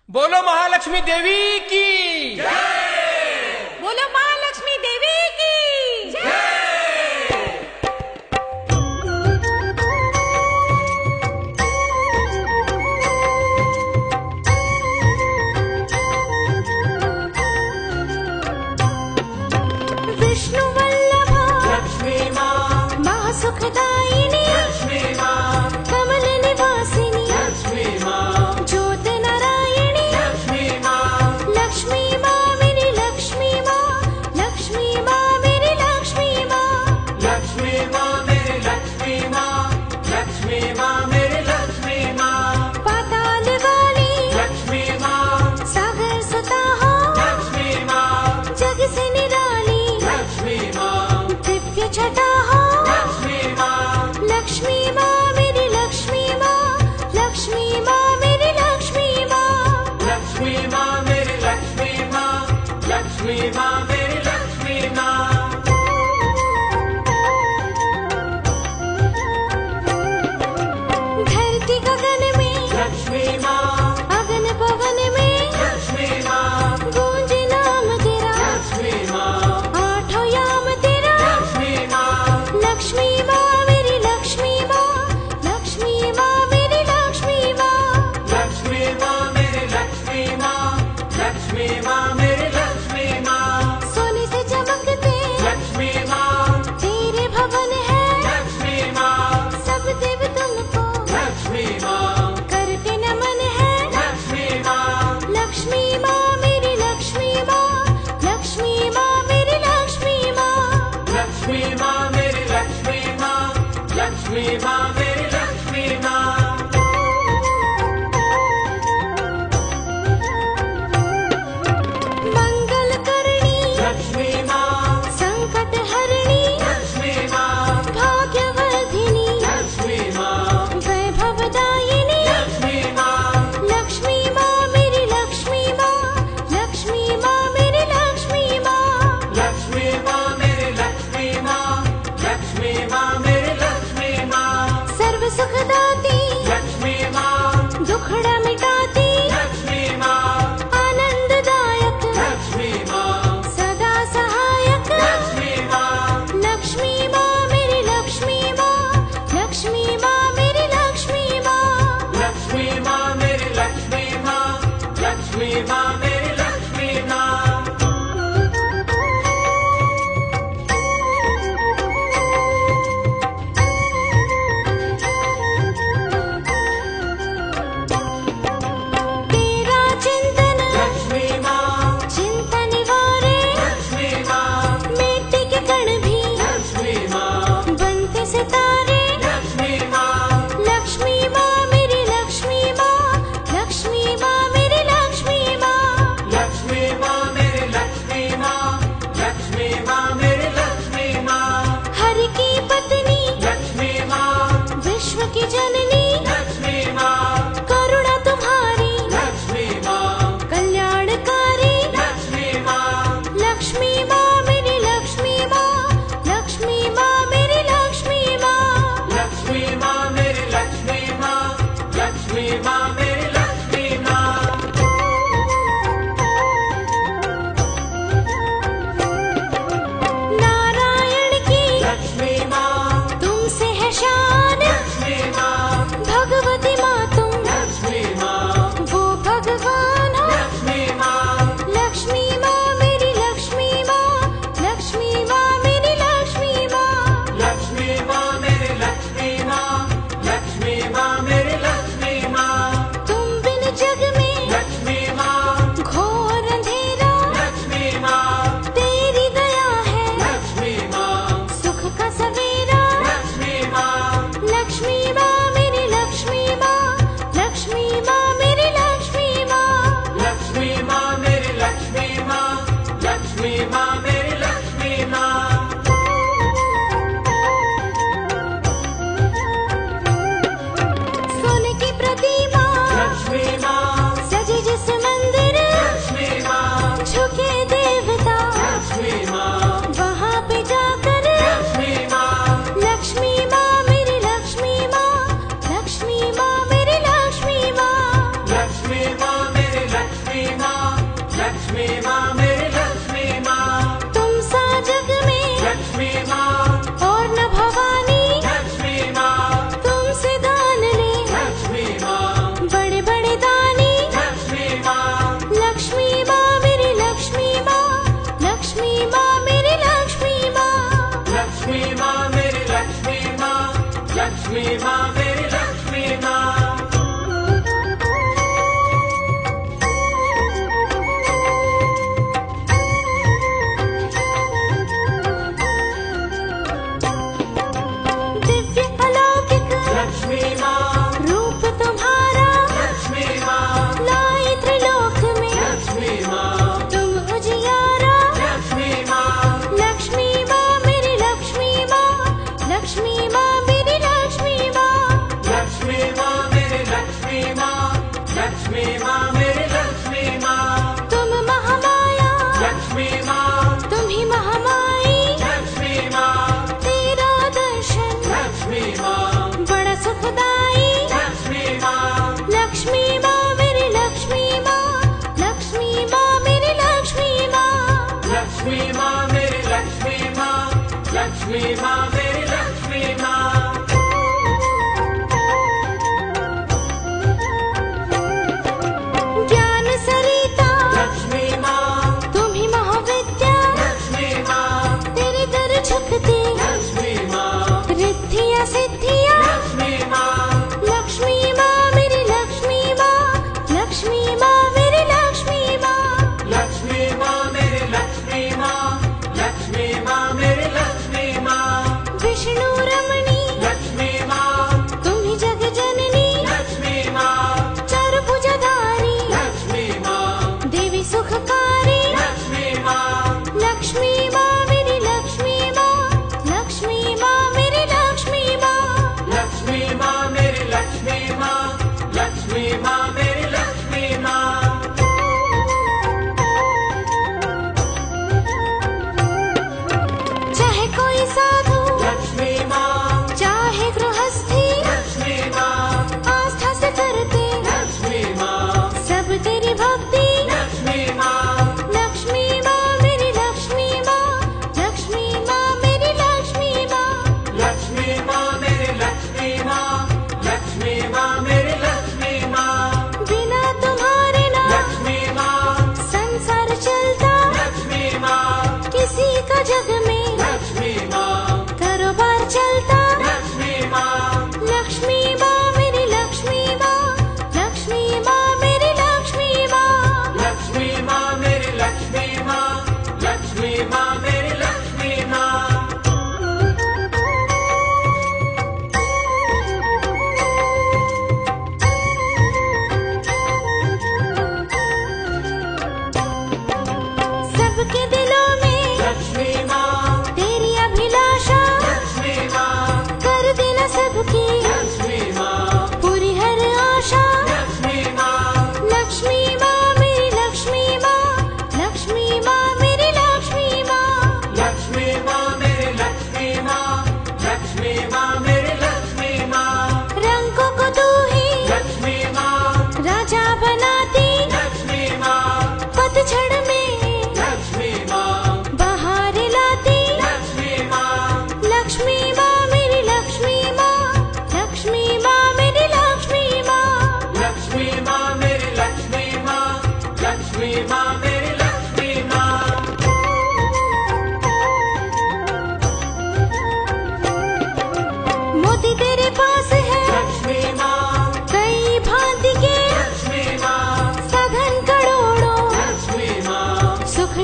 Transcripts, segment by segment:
बोलो महालक्ष्मी देवी की जय। बोलो महालक्ष्मी देवी की जय। विष्णु वल्लभा लक्ष्मी माँ, महासुखदायिनी लक्ष्मी माँ, कमल निवासिनी लक्ष्मी माँ, ज्योत नारायणी लक्ष्मी माँ, लक्ष्मी माँ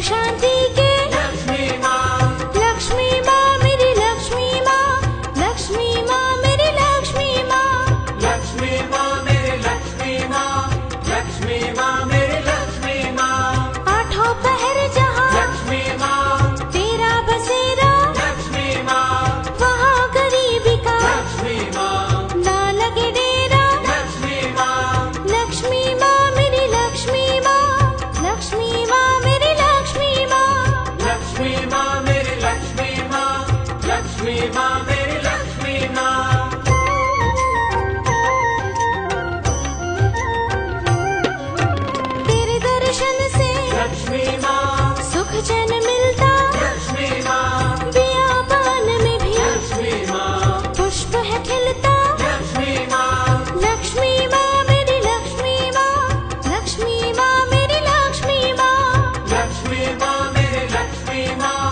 शांति के लक्ष्मी माँ लक्ष्मी माँ मेरी लक्ष्मी माँ लक्ष्मी माँ मेरी लक्ष्मी माँ लक्ष्मी माँ मेरी लक्ष्मी माँ लक्ष्मी माँ मेरी लक्ष्मी माँ आठों पहर जहाँ लक्ष्मी माँ तेरा बसेरा लक्ष्मी माँ वहाँ गरीबी का लक्ष्मी माँ ना लगे डेरा लक्ष्मी माँ लक्ष्मी माँ मेरी लक्ष्मी माँ लक्ष्मी माँ मेरी लक्ष्मी माँ लक्ष्मी माँ मेरी लक्ष्मी माँ लक्ष्मी माँ मेरी लक्ष्मी माँ तेरे दर्शन से लक्ष्मी माँ सुख चैन मिलता लक्ष्मी माँ बियाबान में भी लक्ष्मी माँ पुष्प है खिलता लक्ष्मी माँ लक्ष्मी माँ मेरी लक्ष्मी माँ लक्ष्मी माँ मेरी लक्ष्मी माँ लक्ष्मी माँ मेरी लक्ष्मी माँ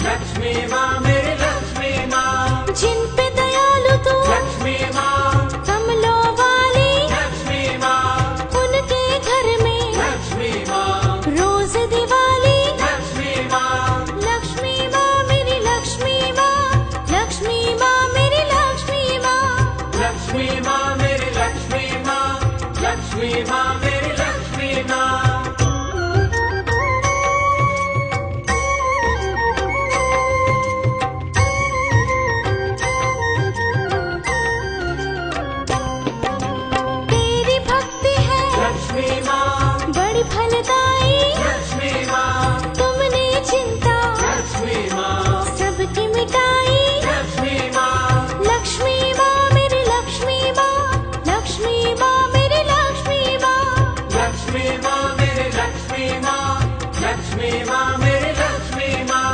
लक्ष्मी माँ मेरी लक्ष्मी माँ जिन पे दयालु तू लक्ष्मी माँ कमलों वाली लक्ष्मी माँ उनके घर में लक्ष्मी माँ रोज दिवाली लक्ष्मी माँ लक्ष्मी माँ मेरी लक्ष्मी माँ लक्ष्मी माँ मेरी लक्ष्मी माँ लक्ष्मी माँ मेरी लक्ष्मी माँ लक्ष्मी माँ मेरी लक्ष्मी माँ तेरी भक्ति है लक्ष्मी माँ बड़ी फलदायी लक्ष्मी माँ तुमने चिंता लक्ष्मी माँ सबकी मिटाई लक्ष्मी माँ लक्ष्मी माँ मेरी लक्ष्मी माँ लक्ष्मी माँ मेरी लक्ष्मी माँ लक्ष्मी माँ मेरी लक्ष्मी माँ लक्ष्मी माँ मेरी लक्ष्मी माँ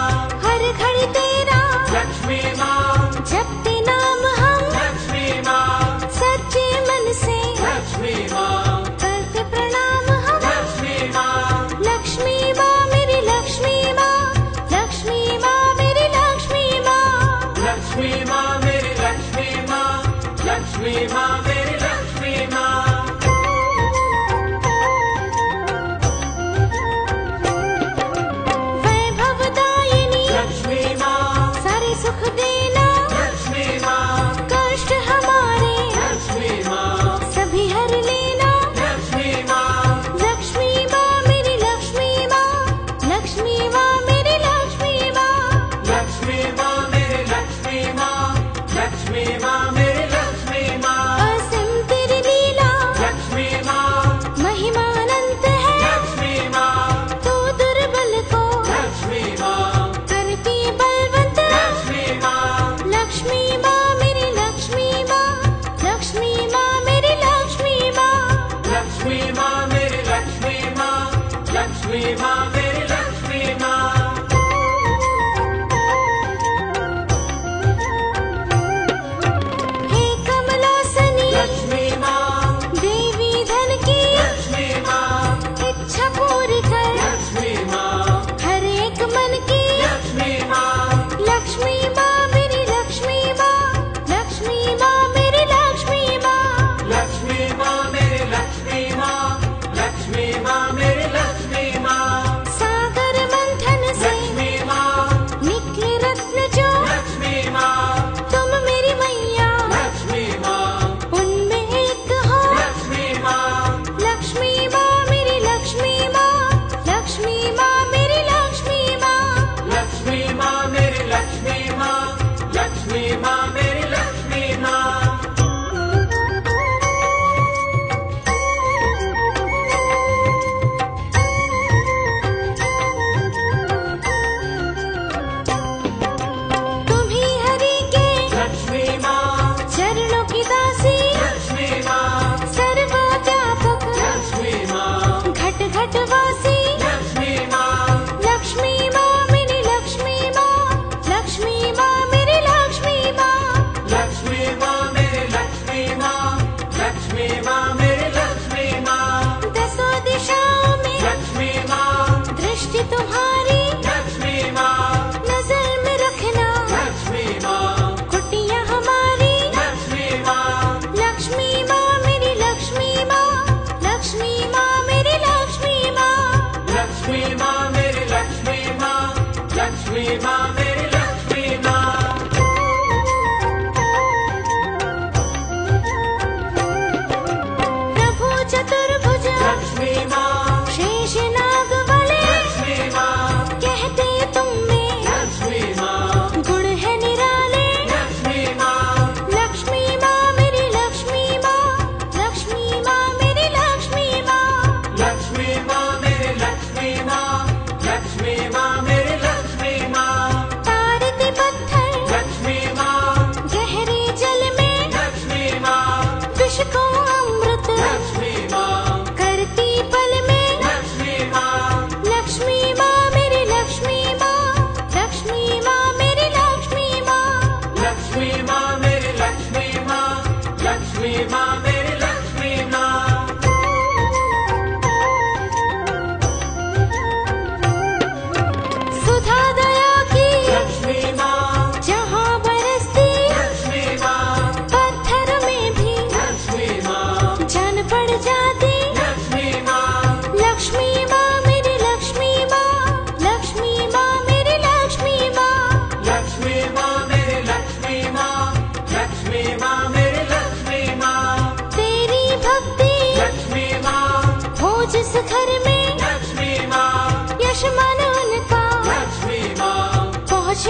हर घड़ी तेरा लक्ष्मी माँ जपते नाम हम लक्ष्मी माँ सच्चे मन से लक्ष्मी माँ करते प्रणाम हम लक्ष्मी माँ लक्ष्मी माँ मेरी लक्ष्मी माँ लक्ष्मी माँ मेरी लक्ष्मी माँ लक्ष्मी माँ मेरी लक्ष्मी माँ लक्ष्मी माँ मेरी लक्ष्मी माँ वैभवदायिनी लक्ष्मी माँ सारे सुख देना लक्ष्मी माँ कष्ट हमारे लक्ष्मी माँ सभी हर लेना लक्ष्मी माँ लक्ष्मी माँ मेरी लक्ष्मी माँ लक्ष्मी माँ मेरी लक्ष्मी माँ लक्ष्मी माँ मेरी लक्ष्मी माँ लक्ष्मी माँ मेरी लक्ष्मी माँ असीम तेरी लीला लक्ष्मी माँ महिमा अनंत है लक्ष्मी माँ तू दुर्बल को लक्ष्मी माँ करती बलवंत लक्ष्मी माँ लक्ष्मी माँ मेरी लक्ष्मी माँ लक्ष्मी माँ मेरी लक्ष्मी माँ लक्ष्मी माँ मेरी लक्ष्मी माँ लक्ष्मी माँ मेरी लक्ष्मी माँ हे कमलासनी लक्ष्मी माँ देवी धन की लक्ष्मी माँ इच्छा पूरी कर लक्ष्मी माँ हर एक मन की लक्ष्मी माँ लक्ष्मी माँ मेरी लक्ष्मी माँ लक्ष्मी माँ मेरी लक्ष्मी माँ लक्ष्मी माँ मेरी लक्ष्मी माँ लक्ष्मी माँ मेरी लक्ष्मी माँ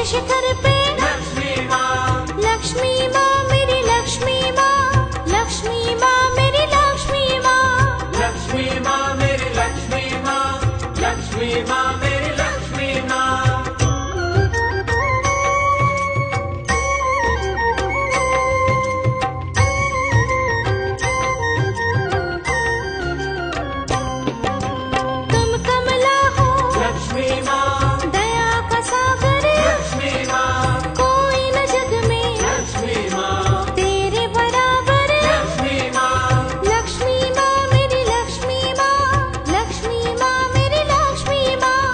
शिखर पे लक्ष्मी माँ, लक्ष्मी माँ मेरी लक्ष्मी माँ, लक्ष्मी माँ मेरी लक्ष्मी माँ, लक्ष्मी माँ मेरी लक्ष्मी माँ, लक्ष्मी माँ मेरी लक्ष्मी माँ। तुम कमला हो लक्ष्मी माँ, दया का सागर, लक्ष्मी माँ, कोई न जग में लक्ष्मी माँ, तेरे बराबर। लक्ष्मी माँ, लक्ष्मी माँ मेरी लक्ष्मी माँ, लक्ष्मी माँ मेरी लक्ष्मी माँ,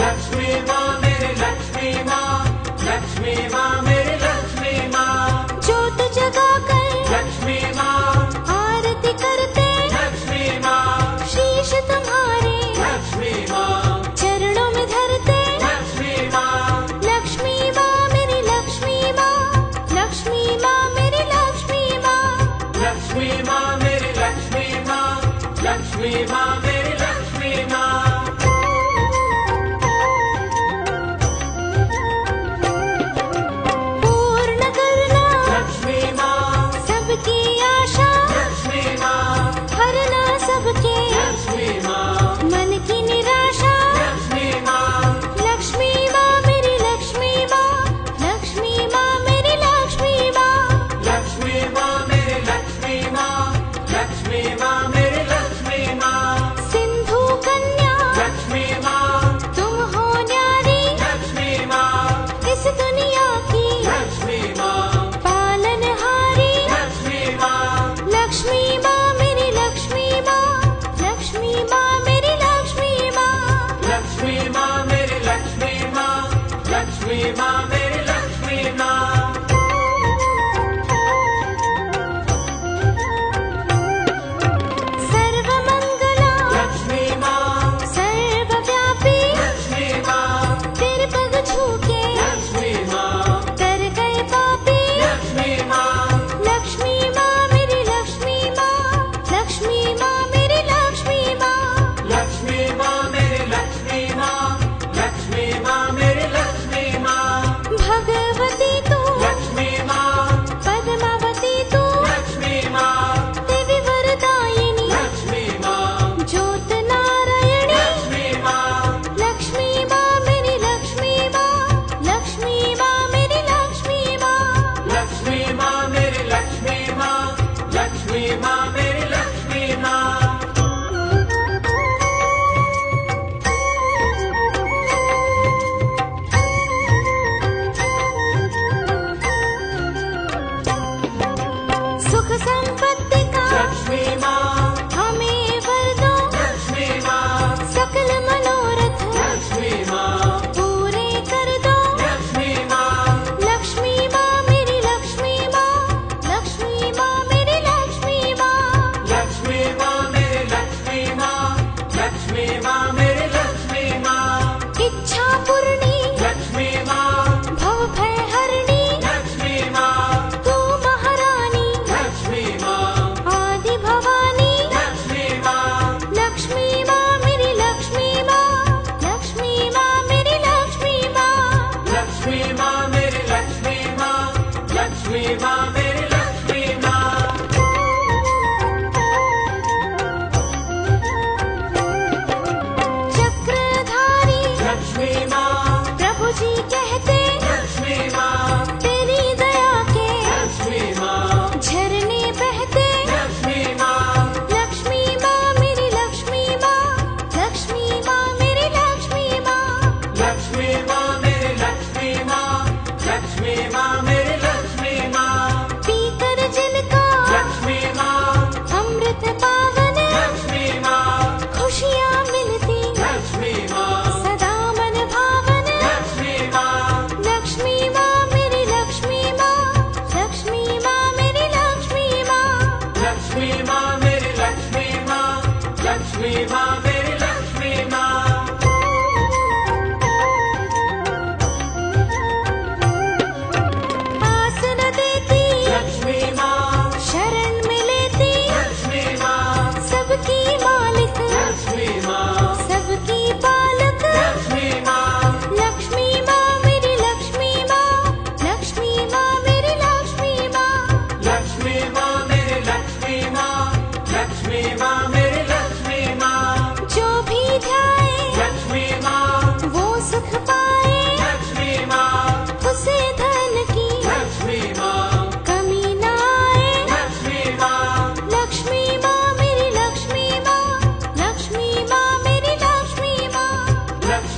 लक्ष्मी माँ मेरी लक्ष्मी माँ, लक्ष्मी माँ मेरी लक्ष्मी माँ। ज्योत जगा कर लक्ष्मी माँ, आरती करते लक्ष्मी माँ, शीश तुम्हारे लक्ष्मी माँ, चरणों में धरते। लक्ष्मी माँ, लक्ष्मी माँ मेरी लक्ष्मी माँ, लक्ष्मी माँ मेरी लक्ष्मी माँ, लक्ष्मी माँ मेरी लक्ष्मी माँ, लक्ष्मी माँ मेरी लक्ष्मी माँ। पूर्ण करना लक्ष्मी माँ, सबकी आशा, लक्ष्मी माँ, हरना सबके लक्ष्मी माँ, मन की निराशा। लक्ष्मी माँ, लक्ष्मी माँ मेरी लक्ष्मी माँ, लक्ष्मी माँ मेरी लक्ष्मी माँ, लक्ष्मी माँ मेरी लक्ष्मी माँ, लक्ष्मी माँ मेरी लक्ष्मी माँ। सिंधु कन्या लक्ष्मी माँ, तुम हो न्यारी लक्ष्मी माँ, इस दुनिया की लक्ष्मी माँ, पालनहारी। लक्ष्मी माँ, लक्ष्मी माँ मेरी लक्ष्मी माँ, लक्ष्मी माँ मेरी लक्ष्मी माँ, लक्ष्मी माँ मेरी लक्ष्मी माँ, लक्ष्मी माँ मेरी लक्ष्मी माँ। सर्वमंगला लक्ष्मी माँ, सर्वव्यापी लक्ष्मी माँ, तेरे पग छू के लक्ष्मी माँ, तर गए पापी। लक्ष्मी माँ, लक्ष्मी माँ मेरी लक्ष्मी माँ, लक्ष्मी माँ मेरी लक्ष्मी माँ, लक्ष्मी माँ मेरी लक्ष्मी माँ, लक्ष्मी माँ मेरी लक्ष्मी माँ। भगवती तू लक्ष्मी माँ, पद्मावती तू लक्ष्मी माँ, देवी वरदायिनी लक्ष्मी माँ, ज्योत नारायणी। लक्ष्मी माँ, लक्ष्मी माँ मेरी लक्ष्मी माँ, लक्ष्मी माँ मेरी लक्ष्मी माँ, लक्ष्मी माँ मेरी लक्ष्मी माँ, लक्ष्मी माँ मेरी लक्ष्मी माँ। सुख संपत्ति का लक्ष्मी माँ, हमें वर दो, लक्ष्मी माँ, सकल मनोरथ लक्ष्मी माँ, पूरे कर दो। लक्ष्मी माँ, लक्ष्मी माँ मेरी लक्ष्मी माँ, लक्ष्मी माँ मेरी लक्ष्मी माँ, लक्ष्मी माँ मेरी लक्ष्मी माँ, लक्ष्मी माँ मेरी लक्ष्मी माँ। इच्छा पूर्णी लक्ष्मी माँ, भव भय हरणी लक्ष्मी माँ, तू महारानी लक्ष्मी माँ, आदि भवानी। लक्ष्मी माँ, लक्ष्मी माँ मेरी लक्ष्मी माँ, लक्ष्मी माँ मेरी लक्ष्मी माँ, लक्ष्मी माँ मेरी लक्ष्मी माँ, लक्ष्मी माँ मेरी लक्ष्मी माँ। चक्रधारी लक्ष्मी माँ, प्रभु जी कहते लक्ष्मी माँ, तेरी दया के लक्ष्मी माँ, झरने बहते। लक्ष्मी माँ, लक्ष्मी माँ मेरी लक्ष्मी माँ, लक्ष्मी माँ मेरी लक्ष्मी माँ, लक्ष्मी माँ मेरी लक्ष्मी माँ, लक्ष्मी माँ मेरी लक्ष्मी माँ। पीकर जिनका लक्ष्मी माँ, अमृत पावन लक्ष्मी माँ, खुशियाँ मिलती लक्ष्मी माँ, सदा मन भावन।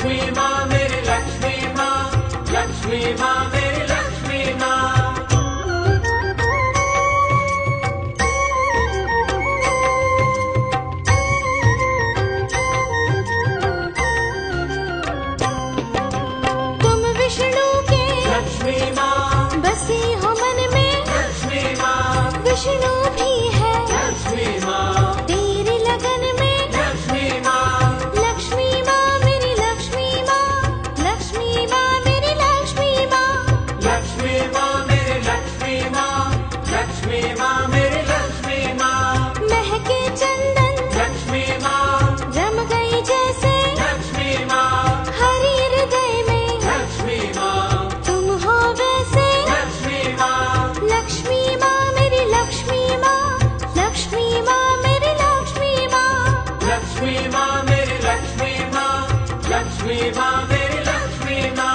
लक्ष्मी माँ मेरी लक्ष्मी माँ, लक्ष्मी माँ मेरी लक्ष्मी माँ। तुम विष्णु के लक्ष्मी माँ, बसी हो मन में, लक्ष्मी माँ, विष्णु भी है लक्ष्मी माँ, तेरी लगन में। लक्ष्मी माँ, लक्ष्मी माँ मेरी लक्ष्मी माँ, लक्ष्मी माँ मेरी लक्ष्मी माँ। लक्ष्मी माँ मेरी लक्ष्मी माँ, लक्ष्मी माँ मेरी लक्ष्मी माँ। महके चंदन लक्ष्मी माँ, रम गई जैसे लक्ष्मी माँ, हरि हृदय में, लक्ष्मी माँ, तुम हो वैसे। लक्ष्मी माँ, लक्ष्मी माँ मेरी लक्ष्मी माँ, लक्ष्मी माँ मेरी लक्ष्मी माँ। लक्ष्मी माँ मेरी लक्ष्मी माँ, लक्ष्मी माँ मेरी लक्ष्मी माँ।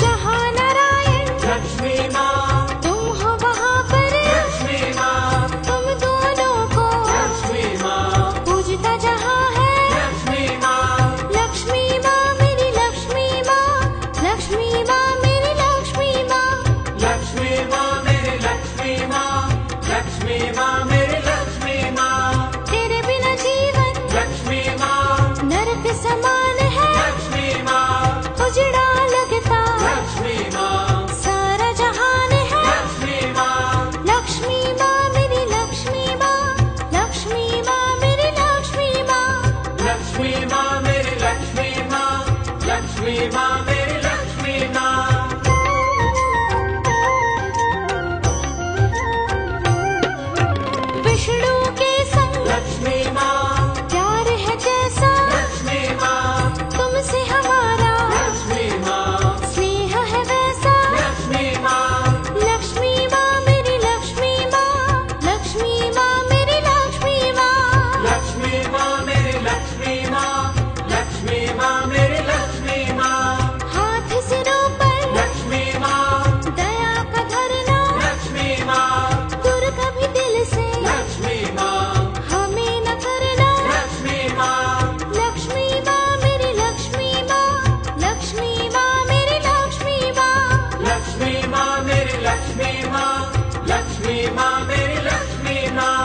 जहाँ नारायण लक्ष्मी माँ, तुम हो वहाँ पर, लक्ष्मी माँ, तुम दोनों को लक्ष्मी माँ, पूजता जहाँ है। लक्ष्मी माँ, लक्ष्मी माँ मेरी लक्ष्मी माँ, लक्ष्मी माँ मेरी लक्ष्मी माँ। लक्ष्मी माँ मेरी लक्ष्मी माँ, लक्ष्मी माँ मेरी लक्ष्मी माँ। तेरे बिना जीवन लक्ष्मी माँ, नरक समान है, लक्ष्मी माँ, उजड़ा लगता लक्ष्मी माँ, सारा जहान है। लक्ष्मी माँ, लक्ष्मी माँ मेरी लक्ष्मी माँ, लक्ष्मी माँ मेरी लक्ष्मी माँ। लक्ष्मी माँ मेरी लक्ष्मी माँ, लक्ष्मी माँ मेरी लक्ष्मी माँ। विष्णु के संग लक्ष्मी माँ, प्यार है जैसा, लक्ष्मी माँ, तुमसे हमारा लक्ष्मी माँ, स्नेह है वैसा। लक्ष्मी माँ, लक्ष्मी माँ मेरी लक्ष्मी माँ, लक्ष्मी माँ मेरी लक्ष्मी माँ। लक्ष्मी माँ मेरी लक्ष्मी माँ, लक्ष्मी माँ मेरी लक्ष्मी माँ। हाथ सिरों पर लक्ष्मी माँ, दया का धरना, लक्ष्मी माँ, दूर कभी दिल से लक्ष्मी माँ, हमें न करना। लक्ष्मी माँ, लक्ष्मी माँ मेरी लक्ष्मी माँ, लक्ष्मी माँ मेरी लक्ष्मी माँ। लक्ष्मी माँ मेरी लक्ष्मी माँ, लक्ष्मी माँ मेरी लक्ष्मी माँ।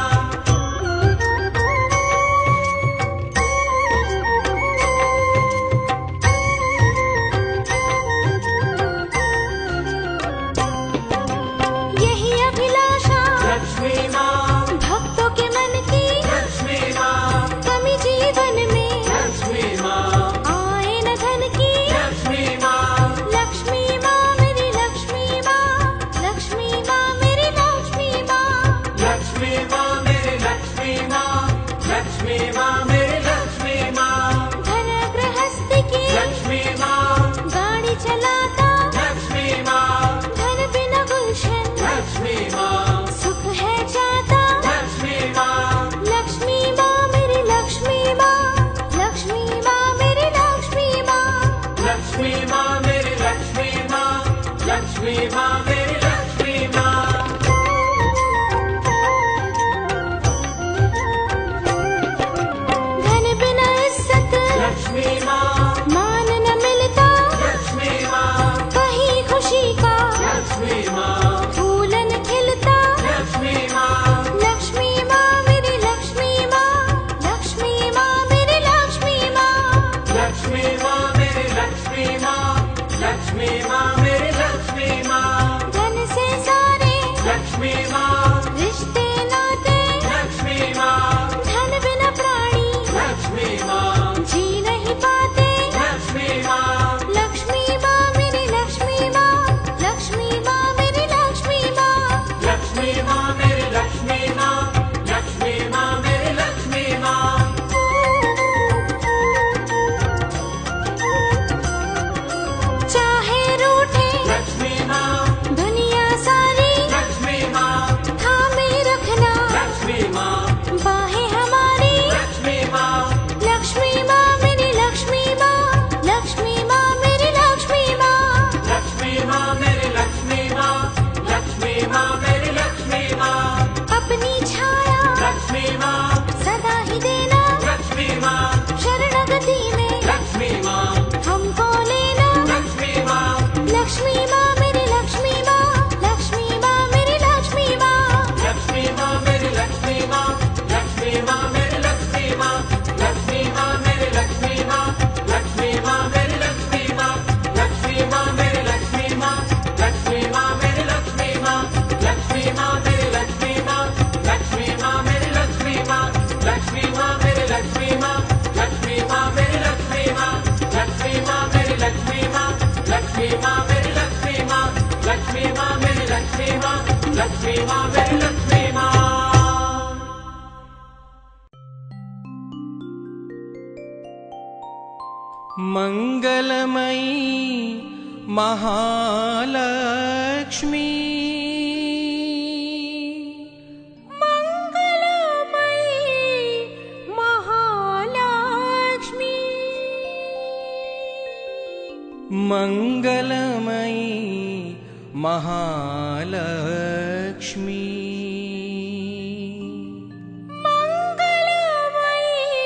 यही अभिलाषा लक्ष्मी माँ, भक्तों के मन की, लक्ष्मी माँ, कमी जीवन में लक्ष्मी माँ, आए न धन की। लक्ष्मी माँ, लक्ष्मी माँ मेरी लक्ष्मी माँ, लक्ष्मी माँ मेरी लक्ष्मी माँ। लक्ष्मी माँ मेरी लक्ष्मी माँ, लक्ष्मी माँ मेरी लक्ष्मी माँ। धन गृहस्थी की लक्ष्मी माँ, गाड़ी चलाता, लक्ष्मी माँ, धन बिना गुलशन लक्ष्मी माँ, सुख है जाता। लक्ष्मी माँ, लक्ष्मी माँ मेरी लक्ष्मी माँ, लक्ष्मी माँ मेरी लक्ष्मी माँ। लक्ष्मी माँ मेरी लक्ष्मी माँ, लक्ष्मी माँ मेरी लक्ष्मी माँ। धन बिना इज्जत लक्ष्मी माँ, मान न मिलता, लक्ष्मी माँ, कहीं खुशी का लक्ष्मी माँ, फूलन खिलता। लक्ष्मी माँ, लक्ष्मी माँ मेरी लक्ष्मी माँ, लक्ष्मी माँ मेरी लक्ष्मी माँ। लक्ष्मी माँ मेरी लक्ष्मी माँ, लक्ष्मी माँ मेरी लक्ष्मी माँ। धन से सारे लक्ष्मी माँ, रिश्ते नाते, लक्ष्मी माँ, धन बिना प्राणी लक्ष्मी माँ, जी नहीं पाते। लक्ष्मी माँ, लक्ष्मी माँ मेरी लक्ष्मी माँ, लक्ष्मी माँ मेरी लक्ष्मी माँ। लक्ष्मी माँ मेरी लक्ष्मी माँ, लक्ष्मी माँ मेरी लक्ष्मी माँ। चाहे रूठे लक्ष्मी माँ, दुनिया सारी, लक्ष्मी माँ, थामे रखना लक्ष्मी माँ, बाहें हमारी। लक्ष्मी माँ, लक्ष्मी माँ मेरी लक्ष्मी माँ, लक्ष्मी माँ मेरी लक्ष्मी माँ। लक्ष्मी माँ मेरी लक्ष्मी माँ, लक्ष्मी माँ मेरी लक्ष्मी माँ। अपनी छाया लक्ष्मी माँ सदा ही देना लक्ष्मी माँ शरणागति में लक्ष्मी माँ हमको लेना लक्ष्मी माँ लक्ष्मी माँ मेरी लक्ष्मी माँ लक्ष्मी माँ मेरी लक्ष्मी माँ लक्ष्मी माँ मेरी लक्ष्मी माँ लक्ष्मी माँ मेरी लक्ष्मी माँ लक्ष्मी माँ मेरी लक्ष्मी माँ लक्ष्मी माँ मेरी लक्ष्मी माँ लक्ष्मी माँ मेरी लक्ष्मी माँ लक्ष्मी माँ मेरी लक्ष्मी माँ लक्ष्मी माँ मेरी लक्ष्मी माँ लक्ष्मी माँ मेरी लक्ष्मी माँ लक्ष्मी माँ मेरी लक्ष्मी माँ लक्ष्मी माँ मेरी लक्ष्मी माँ लक्ष्मी माँ मेरी लक्ष्मी माँ लक्ष्मी माँ मेरी लक्ष्मी माँ लक्ष्मी माँ मेरी लक्ष्मी माँ लक्ष्मी माँ मेरी लक्ष्मी माँ। मंगलमयी महालक्ष्मी मंगलमयी महालक्ष्मी मंगलमयी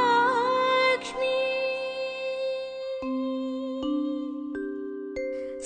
महालक्ष्मी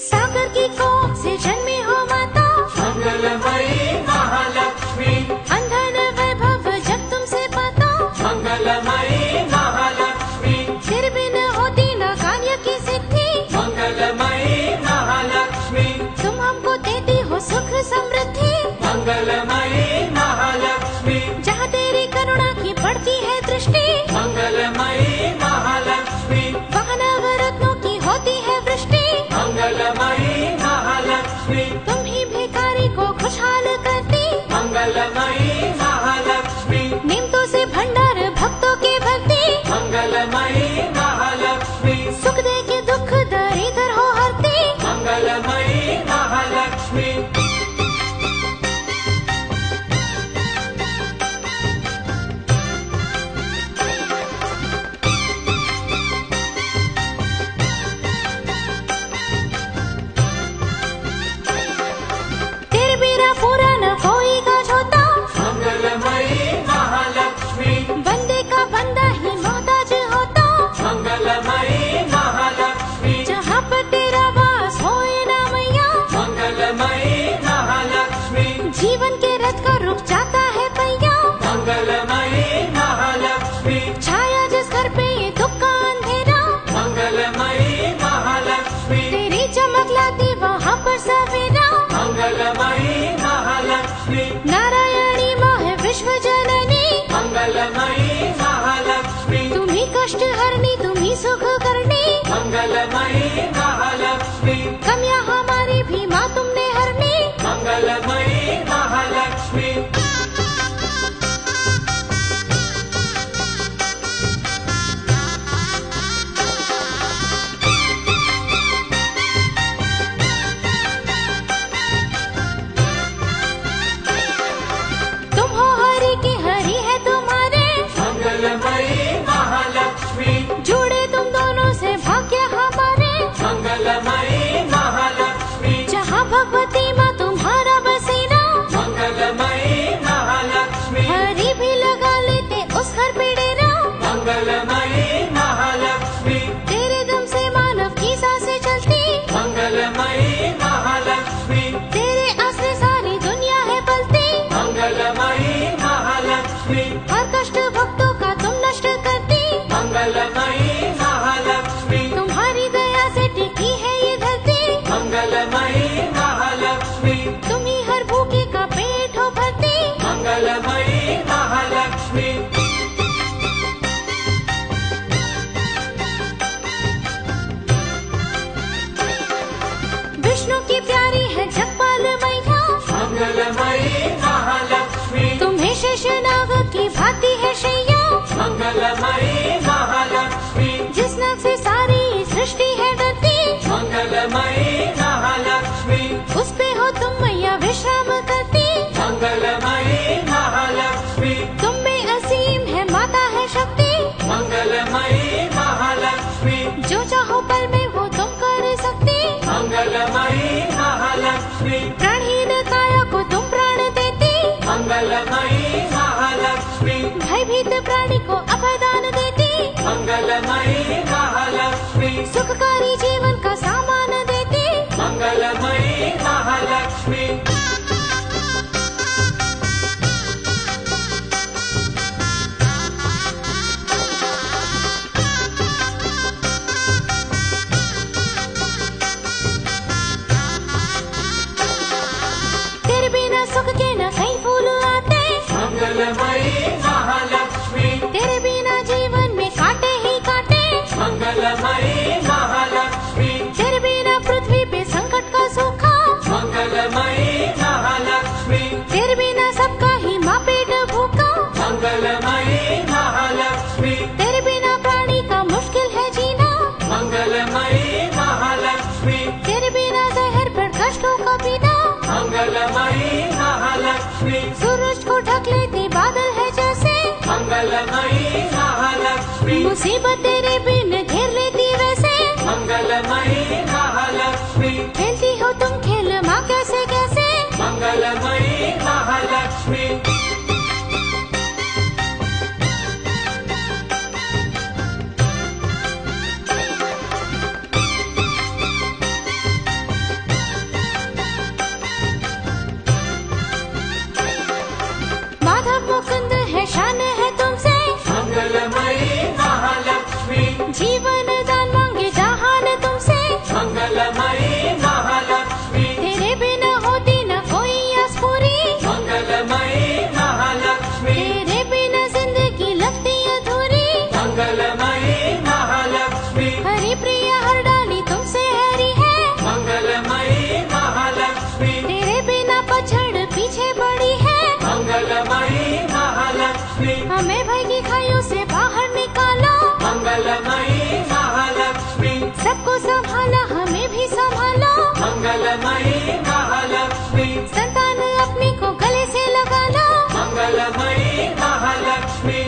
सागर की कोख से जन्मी हो माता मंगलमयी महालक्ष्मी अंधन वैभव जब तुमसे पाता मंगलमयी महालक्ष्मी फिर भी न होती न कार्य की सिद्धि मंगलमयी महालक्ष्मी तुम हमको देती हो सुख समृद्धि मंगलमयी महालक्ष्मी जहाँ तेरी करुणा की बढ़ती है दृष्टि मंगलमयी महालक्ष्मी वहाँ नवरत्नों की होती है वृष्टि मंगलमयी महालक्ष्मी तुम ही भिखारी को खुशहाल करती मंगलमयी महालक्ष्मी निम्तों से भंडार भक्तों के भरती मंगलमयी महालक्ष्मी सुख दे के दुख दरिद्र हो हरती मंगलमयी महालक्ष्मी तेरे बिना पूरा न कोई काज होता मंगलमयी महालक्ष्मी बंदे का बंदा ही मोहताज होता मंगलमयी महालक्ष्मी जहाँ पर तेरा वास होए ना मैया मंगलमयी महालक्ष्मी जीवन के रथ का रुक जाता है पहिया मंगलमयी महालक्ष्मी छाया जिस घर पे ये दुख का अंधेरा मंगलमयी महालक्ष्मी तेरी चमक लाती वहाँ पर सवेरा मंगलमयी महालक्ष्मी नारायणी माँ है विश्व जननी मंगलमयी महालक्ष्मी तुम ही कष्ट हरनी तुम ही सुख करनी मंगलमयी महालक्ष्मी कमियाँ हमारी भी माँ तुमने हरनी मंगलमयी महालक्ष्मी तुम हो हरि की हरि है तुम्हारे मंगलमयी महालक्ष्मी जुड़े तुम दोनों से भाग्य हमारे मंगलमयी महालक्ष्मी जहाँ भगवती माँ तुम्हारा बसेरा उग के न कहीं फूल आते। मंगलमयी महालक्ष्मी, तेरे बिना जीवन में कांटे ही कांटे। मंगलमयी महालक्ष्मी, तेरे बिना पृथ्वी पे संकट का सूखा। मंगलमयी महालक्ष्मी, तेरे बिना सबका ही माँ पेट भूखा। मंगलमयी महालक्ष्मी, तेरे बिना प्राणी का मुश्किल है जीना। मंगलमयी महालक्ष्मी, तेरे बिना जहर पर कष्टों का पीना। मंगलमयी महालक्ष्मी, सूरज को ढक लेते बादल है जैसे। मंगलमयी महालक्ष्मी, मुसीबत तेरे बिन घेर लेती वैसे। मंगलमयी महालक्ष्मी, खेलती हो तुम खेल माँ कैसे कैसे। मंगलमयी महालक्ष्मी, माधव मुकुंद है शान है तुमसे। मंगलमयी महालक्ष्मी, जीवन दान मांगे जहान तुमसे। मंगलमयी महालक्ष्मी, तेरे बिना होती न कोई आस पूरी। मंगलमयी महालक्ष्मी, तेरे बिना जिंदगी लगती अधूरी। मंगलमयी महालक्ष्मी, हरि प्रिया हर डाली तुमसे हरी है। मंगलमयी महालक्ष्मी, तेरे बिना पछड़ पीछे पड़ी है। मंगलमयी महालक्ष्मी, हमें भय की खाइयों से बाहर निकाला। मंगलमयी महालक्ष्मी, सबको संभाला हमें भी संभाला। मंगलमयी महालक्ष्मी, संतान अपनी को गले से लगा लो। मंगलमयी महालक्ष्मी,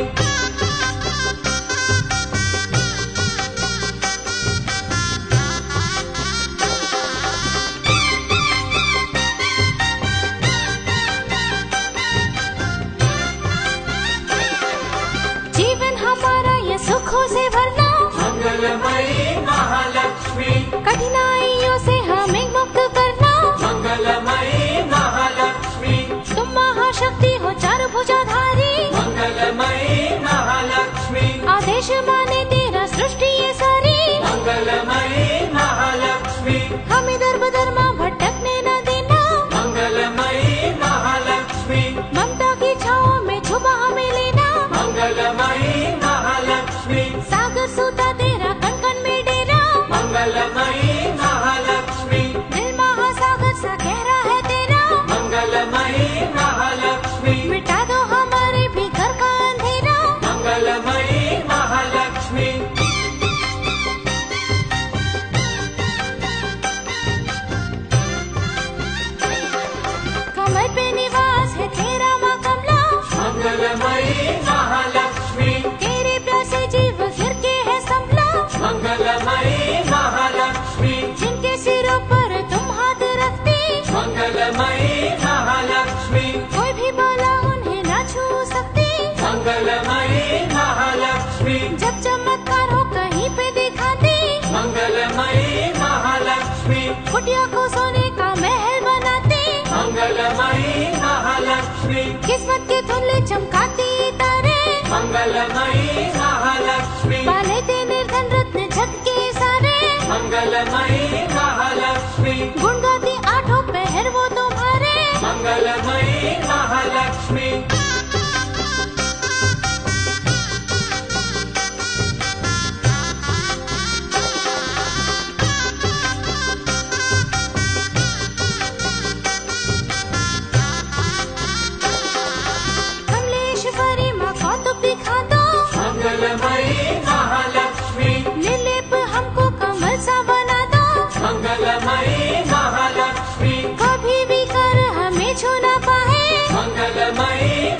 जीवन हमारा ये सुखों से भरना। मंगलमयी महालक्ष्मी, कठिनाइयों से हमें मुक्त करना। मंगलमयी महालक्ष्मी, तुम महाशक्ति हो चार भुजाधारी। मंगलमयी महालक्ष्मी, आदेश माने तेरा सृष्टि ये सारी। मंगलमयी महालक्ष्मी, हमें दर धर्मा भटकने न देना। मंगलमयी महालक्ष्मी, ममता की छाओं में छुपा हमें लेना। मंगलमयी महालक्ष्मी, सागर सूता तेरा कण कण में डेरा। मंगलमयी महालक्ष्मी, दिल महासागर सा गहरा है तेरा। मंगलमयी महालक्ष्मी, मिटा दो हमारे भी घर का अंधेरा। मंगलमयी महालक्ष्मी, कमर पे निवास है तेरा माँ कमला। मंगलमयी महालक्ष्मी, तेरे प्यार से जीव गिर के है संभला। मंगलमयी महालक्ष्मी, जिनके सिरों पर तुम हाथ रखती। मंगलमयी महालक्ष्मी, कोई भी बोला उन्हें ना छू सकती। मंगलमयी महालक्ष्मी, जब चमत्कार हो कहीं पे दिखाती। मंगलमयी महालक्ष्मी, कुटिया को सोने का महल बनाती। मंगलमयी महालक्ष्मी, किस्मत के धुंधले चमकाती तारे। मंगलमयी महालक्ष्मी, पाले ते निर्धन रत्न जग के सारे। मंगलमयी महालक्ष्मी, गुण गाती आठों पहर वो तुम्हारे। मंगलमयी महालक्ष्मी, कमलेश्वरी माँ कौतुक दिखा दो। मंगलमयी महालक्ष्मी, निर्लेप हमको कमल सा बना दो। मंगलमयी महालक्ष्मी, कभी भी कर हमें छू ना पाए। मंगलमयी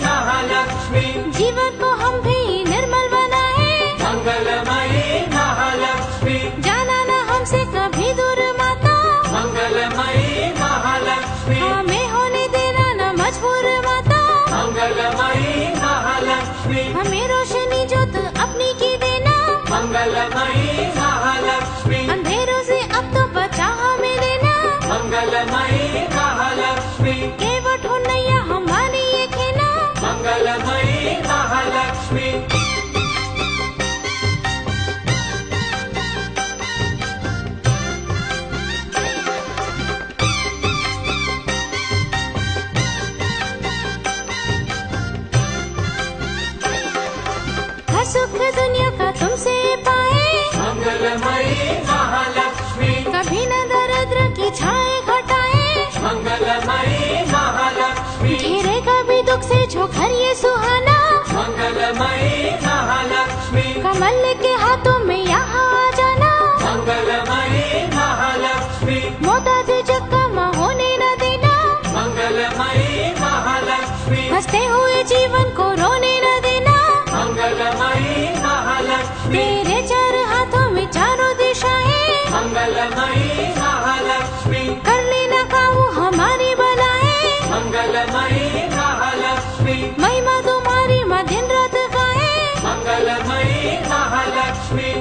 दुनिया का तुमसे पाए। मंगलमयी महालक्ष्मी, कभी न दरिद्र की छाए घटाए। मंगलमयी महालक्ष्मी, घेरे कभी दुख से जो घर ये सुहाना। मंगलमयी महालक्ष्मी, कमल के हाथों में यहाँ आ जाना। मंगलमयी महालक्ष्मी, मोहताज जग का माँ होने न देना। मंगलमयी महालक्ष्मी, हंसते हुए जीवन को रोने न देना। मंगलमयी महालक्ष्मी, तेरे चार हाथों में चारों दिशाएं। मंगलमयी महालक्ष्मी, कर लेना काबू हमारी बलाएं। मंगलमयी महालक्ष्मी, महिमा तुम्हारी माँ दिन रात गाए। मंगलमयी महालक्ष्मी,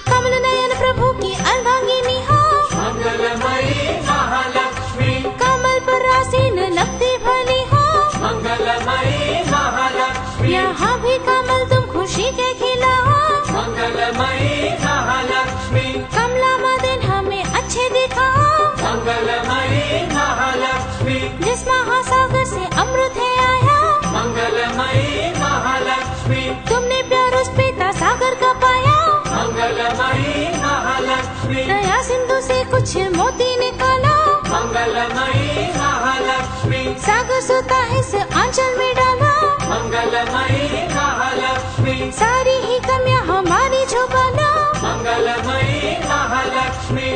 कमल नयन प्रभु की अर्धांगिनी हो। मंगलमयी महालक्ष्मी, कमल पर आसीन लगती भली हो। मंगलमयी महालक्ष्मी, यहाँ भी कमल तुम खुशी के खिलाओ। मंगलमयी महालक्ष्मी, कमला मदन हमें अच्छे दिखाओ। मंगलमयी महालक्ष्मी, जिस महासागर से अमृत है आया। मंगलमयी महालक्ष्मी, तुमने प्यार उस पिता सागर का पाया। मंगलमयी महालक्ष्मी, दया सिंधु से कुछ मोती निकाला। मंगलमयी महालक्ष्मी, सागर सोता है इस आंचल में डाला। मंगलमयी महालक्ष्मी, सारी ही कमियां हमारी छुपाना। मंगलमयी महालक्ष्मी,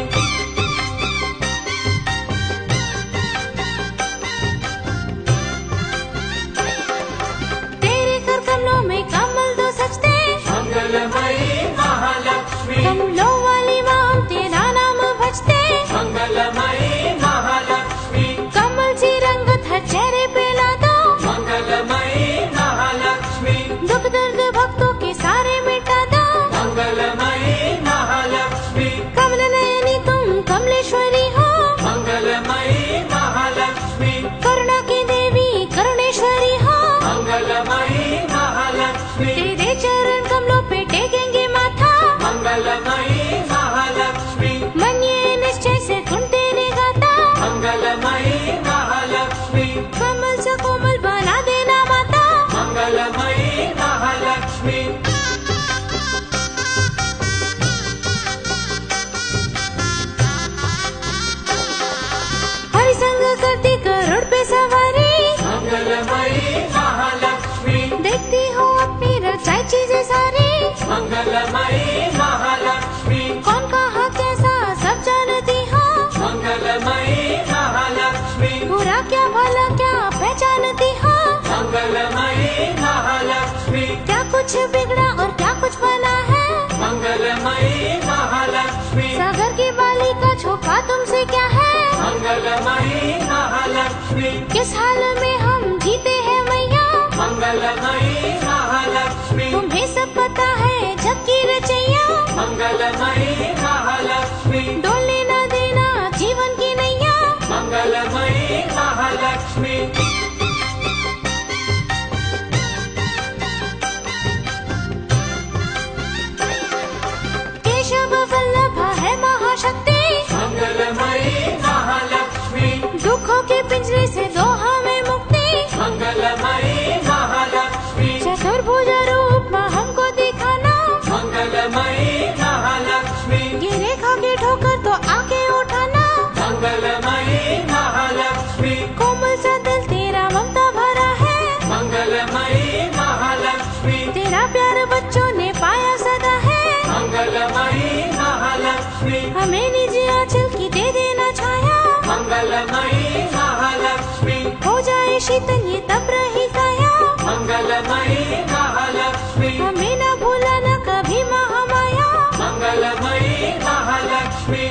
तेरे कर कमलों में कमल दो सजते। मंगलमयी महालक्ष्मी, कमलों वाली माँ हम तेरा नाम भजते। मंगलमयी महालक्ष्मी, कमल सी रंगत हर चेहरे पे ला दो। मंगलमयी महालक्ष्मी, दुख दर्द भक्तों के सारे मिटा दो। मंगलमयी महालक्ष्मी, कमल नयनी तुम कमलेश्वरी हो। मंगलमयी महालक्ष्मी, करुणा की देवी करुणेश्वरी हो। मंगलमयी महालक्ष्मी, तेरे चरण कमलों पे टेकेंगे माथा। मंगलमयी महालक्ष्मी, मन ये निश्चय से गुण तेरे गाता। मंगलमयी महालक्ष्मी, कमल से कोमल बना देना माता। मंगलमयी महालक्ष्मी, हरि संग करती करोड़ पे सवारी। मंगलमयी महालक्ष्मी, देखती हो अपनी रचाई चीजें सारी। मंगलमयी महालक्ष्मी, कौन कहा कैसा सब जानती हो। मंगलमयी महालक्ष्मी, बुरा क्या भला क्या पहचानती हो। मंगलमयी महालक्ष्मी, क्या कुछ बिगड़ा और क्या कुछ बना है। मंगलमयी महालक्ष्मी, सागर की बाली का छोपा तुमसे क्या है। मंगलमयी महालक्ष्मी, किस हाल में हम जीते हैं मैया। मंगलमयी महालक्ष्मी, तुम्हें सब पता है जग की रचैया। मंगलमयी महालक्ष्मी, डोलने न देना जीवन की नैया। मंगलमयी महालक्ष्मी, केशव वल्लभ है महाशक्ति। मंगलमयी महालक्ष्मी, दुखों के पिंजरे से दो हमें मुक्ति। मंगलमयी महालक्ष्मी, चतुर्भुज रूप माँ हमको दिखाना। मंगलमयी महालक्ष्मी, गिरे खा के ठोकर तो आके उठाना। मंगलमयी महालक्ष्मी, कोमल सा दिल तेरा ममता भरा है। मंगलमयी महालक्ष्मी, तेरा प्यार बच्चों ने पाया सदा है। मंगलमयी महालक्ष्मी, हमें निज आंचल की दे देना छाया। मंगलमयी महालक्ष्मी, हो जाए शीतल ये तब रही काया। मंगलमयी महालक्ष्मी, हमें न भूलाना कभी महामाया। मंगलमयी महालक्ष्मी,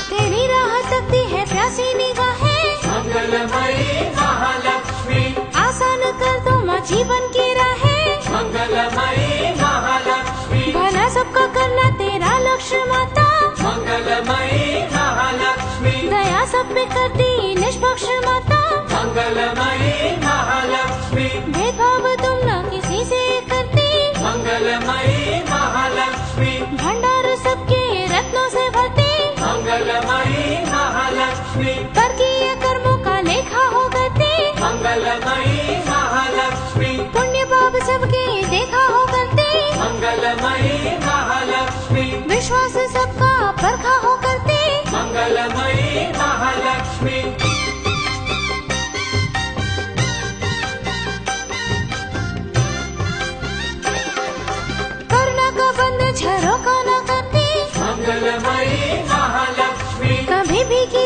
तेरी राह तकती है प्यासी निगाहें। मंगलमयी महालक्ष्मी, आसान कर दो माँ जीवन की राहें। मंगलमयी महालक्ष्मी, भला सबका करना तेरा लक्ष्य माता। मंगलमयी महालक्ष्मी, दया सब पे करती निष्पक्ष माता। मंगलमयी महालक्ष्मी, भेदभाव तुम न किसी से करती। मंगलमयी महालक्ष्मी,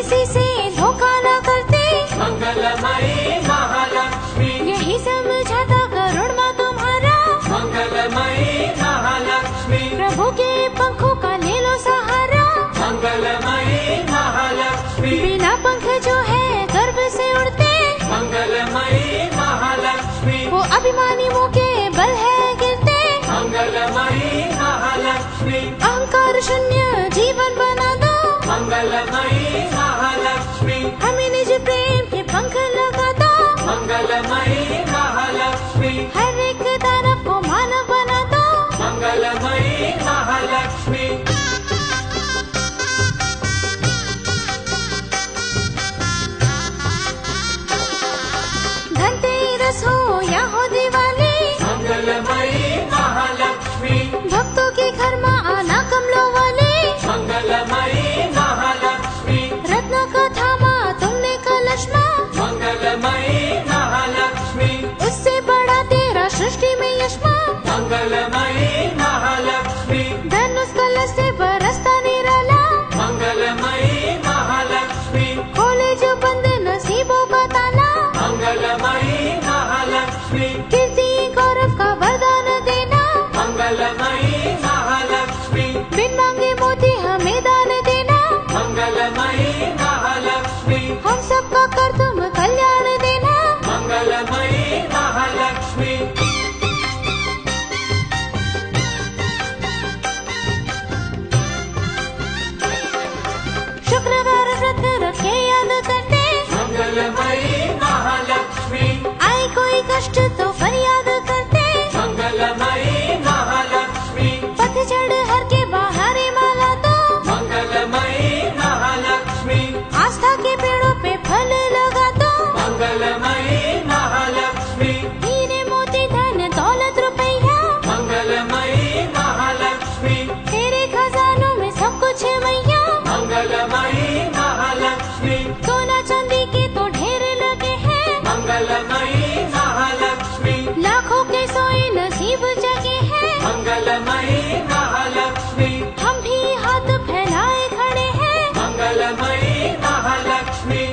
किसी से धोखा न करते, मंगलमयी महालक्ष्मी, यही समझाता करुण माँ तुम्हारा। मंगलमयी महालक्ष्मी, प्रभु के पंखों का ले लो सहारा। मंगलमयी महालक्ष्मी, बिना पंख जो है गर्भ से उड़ते, मंगलमयी महालक्ष्मी, वो अभिमानी मुँह के बल है गिरते। मंगलमयी महालक्ष्मी, अहंकार शून्य जीवन बना दो, मंगलमयी महालक्ष्मी, हमें निज प्रेम के पंख लगा दो। मंगलमयी महालक्ष्मी, हर एक दानव को मानव बना दो। मंगलमयी महालक्ष्मी, धनतेरस हो या हो दिवाली, मंगलमयी महालक्ष्मी, भक्तों के घर में आना कमलों वाली। मंगलमयी महालक्ष्मी, रत्न का थामा तुमने कलश में, मंगलमयी महालक्ष्मी, उससे बड़ा तेरा सृष्टि में यश में। मंगलमयी महालक्ष्मी, धनुष कलश से बरसता निराला, मंगलमयी महालक्ष्मी, खोले जो बंद नसीबों का ताला। मंगलमयी महालक्ष्मी, कीर्ति गौरव का वरदान देना, मंगलमयी महालक्ष्मी, बिन मांगे मोती हमें दान देना। मंगलमयी महालक्ष्मी, हम सबका कर तुम कल्याण देना। मंगलमयी महालक्ष्मी, शुक्रवार व्रत रखे याद करते, मंगलमयी महालक्ष्मी, आए कोई कष्ट तो फरियाद करते। मंगलमयी महालक्ष्मी, पतझड़ हर के बहारे माला दो, मंगलमयी महालक्ष्मी, आस्था के पेड़ों पे फल लगा दो। मंगलमयी महालक्ष्मी, हीरे मोती धन दौलत रुपया, मंगलमयी महालक्ष्मी, तेरे खजानों में सब कुछ है मैया। मंगलमयी महालक्ष्मी, सोना चांदी के तो ढेर लगे हैं, मंगलमयी महालक्ष्मी, लाखों के सोए नसीब जगे हैं। मंगलमयी महालक्ष्मी, हम भी हाथ फैलाए खड़े हैं, मंगलमयी महालक्ष्मी,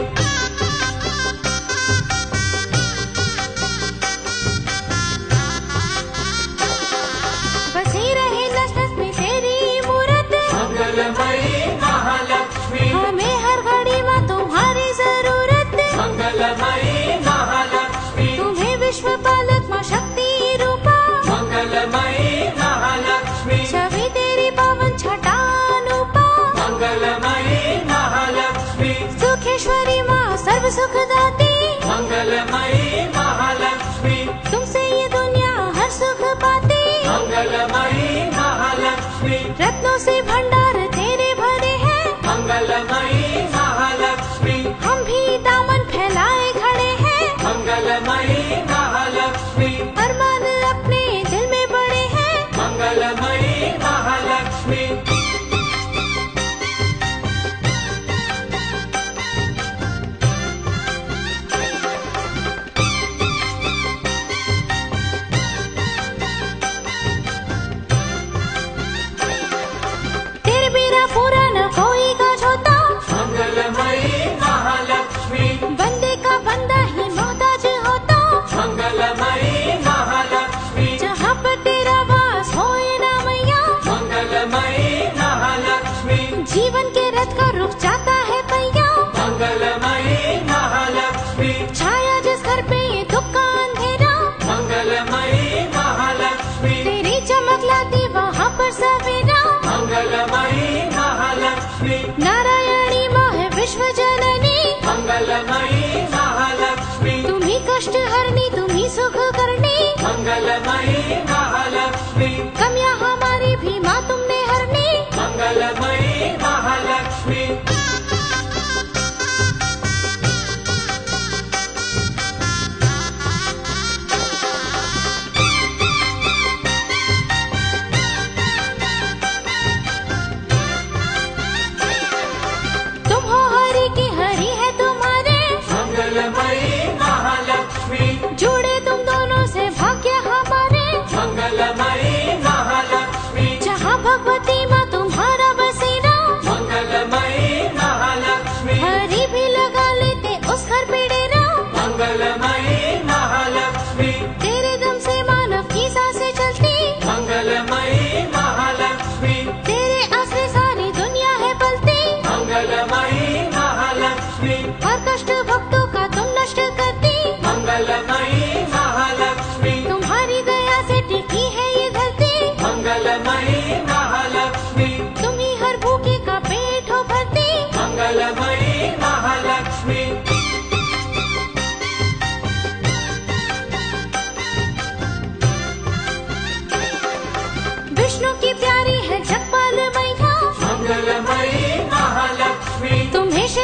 बसी रहे नस नस में तेरी मूरत। मंगलमयी महालक्ष्मी, हमें हर घड़ी में तुम्हारी जरूरत। मंगलमयी महालक्ष्मी, तुम्हें विश्व पालक माँ शक्ति रूपा, मंगलमयी महालक्ष्मी, छवि तेरी पावन छटानुपा। मंगलमयी महालक्ष्मी, सुखेश्वरी माँ सर्व सुख दाती, मंगलमयी महालक्ष्मी, तुमसे ये दुनिया हर सुख पाती। मंगलमयी महालक्ष्मी, रत्नों से भंडार तेरे भरे हैं, मंगलमयी महालक्ष्मी, हम भी दामन फैलाए खड़े हैं। मंगलमयी महालक्ष्मी, अरमान अपने दिल में बड़े हैं, मंगलमयी महालक्ष्मी, तेरे बिना पूरा न कोई काज होता, मंगलमयी महालक्ष्मी, बंदे का बंदा ही मोहताज होता। मंगलमयी महालक्ष्मी, जहाँ पर तेरा वास होए ना मैया, मंगलमयी महालक्ष्मी, जीवन के रथ का रुक जाता है पहिया। मंगलमयी महालक्ष्मी, छाया जिस घर पे ये दुख का अंधेरा, मंगलमयी महालक्ष्मी, तेरी चमक लाती वहाँ पर सवेरा। मंगलमयी महालक्ष्मी, नारायणी माँ है विश्व जननी, मंगलमयी महालक्ष्मी, तुम्ही कष्ट हरनी तुम्ही सुख करनी। मंगलमयी महालक्ष्मी, कमियाँ हमारी भी माँ तुमने हरनी। मंगलमयी महालक्ष्मी, तुम हो हरि की हरि है तुम्हारे, मंगलमयी महालक्ष्मी,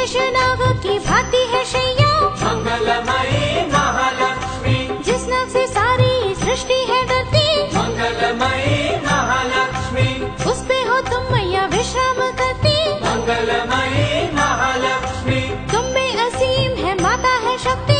शेषनाग की भांति है शैया, मंगलमयी महालक्ष्मी, जिस नाग से सारी सृष्टि है डरती, मंगलमयी महालक्ष्मी, उस पे हो तुम मैया विश्राम करती। मंगलमयी महालक्ष्मी, तुम में असीम है माता है शक्ति,